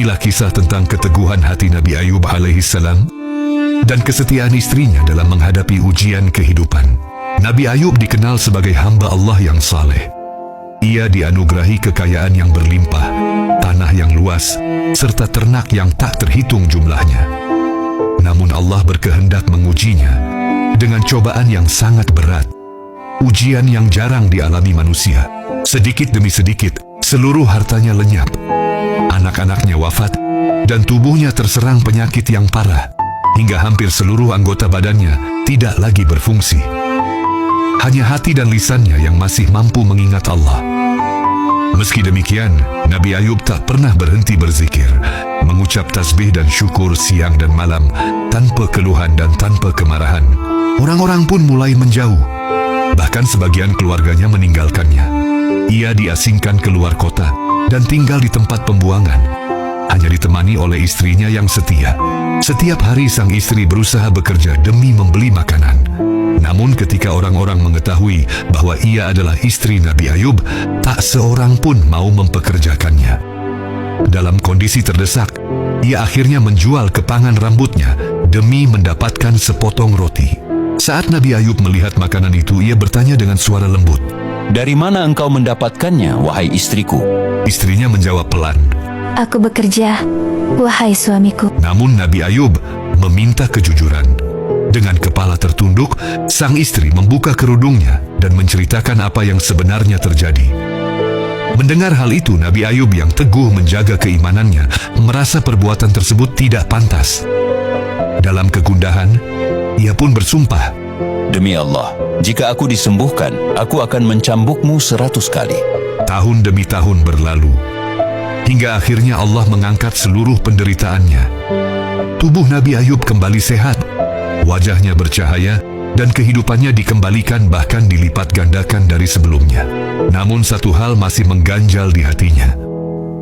Inilah kisah tentang keteguhan hati Nabi Ayub alaihissalam dan kesetiaan istrinya dalam menghadapi ujian kehidupan. Nabi Ayub dikenal sebagai hamba Allah yang saleh. Ia dianugerahi kekayaan yang berlimpah, tanah yang luas, serta ternak yang tak terhitung jumlahnya. Namun Allah berkehendak mengujinya dengan cobaan yang sangat berat, ujian yang jarang dialami manusia. Sedikit demi sedikit, seluruh hartanya lenyap, anak-anaknya wafat, dan tubuhnya terserang penyakit yang parah, hingga hampir seluruh anggota badannya tidak lagi berfungsi. Hanya hati dan lisannya yang masih mampu mengingat Allah. Meski demikian, Nabi Ayub tak pernah berhenti berzikir, mengucap tasbih dan syukur siang dan malam, tanpa keluhan dan tanpa kemarahan. Orang-orang pun mulai menjauh, bahkan sebagian keluarganya meninggalkannya. Ia diasingkan keluar kota dan tinggal di tempat pembuangan, hanya ditemani oleh istrinya yang setia. Setiap hari sang istri berusaha bekerja demi membeli makanan. Namun ketika orang-orang mengetahui bahwa ia adalah istri Nabi Ayub, tak seorang pun mau mempekerjakannya. Dalam kondisi terdesak, ia akhirnya menjual kepangan rambutnya demi mendapatkan sepotong roti. Saat Nabi Ayub melihat makanan itu, ia bertanya dengan suara lembut, "Dari mana engkau mendapatkannya, wahai istriku?" Istrinya menjawab pelan, "Aku bekerja, wahai suamiku." Namun Nabi Ayub meminta kejujuran. Dengan kepala tertunduk, sang istri membuka kerudungnya dan menceritakan apa yang sebenarnya terjadi. Mendengar hal itu, Nabi Ayub yang teguh menjaga keimanannya merasa perbuatan tersebut tidak pantas. Dalam kegundahan, ia pun bersumpah, "Demi Allah, jika aku disembuhkan, aku akan mencambukmu 100 kali. Tahun demi tahun berlalu, hingga akhirnya Allah mengangkat seluruh penderitaannya. Tubuh Nabi Ayub kembali sehat, wajahnya bercahaya, dan kehidupannya dikembalikan bahkan dilipat gandakan dari sebelumnya. Namun satu hal masih mengganjal di hatinya.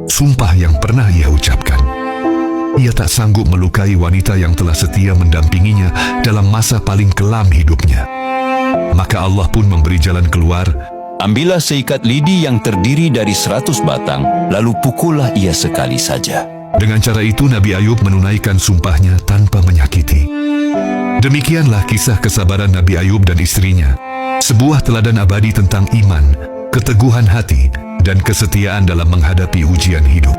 Sumpah yang pernah ia ucapkan. Ia tak sanggup melukai wanita yang telah setia mendampinginya dalam masa paling kelam hidupnya. Maka Allah pun memberi jalan keluar. Ambillah seikat lidi yang terdiri dari 100 batang, lalu pukullah ia sekali saja." Dengan cara itu Nabi Ayub menunaikan sumpahnya tanpa menyakiti. Demikianlah kisah kesabaran Nabi Ayub dan istrinya, sebuah teladan abadi tentang iman, keteguhan hati, dan kesetiaan dalam menghadapi ujian hidup.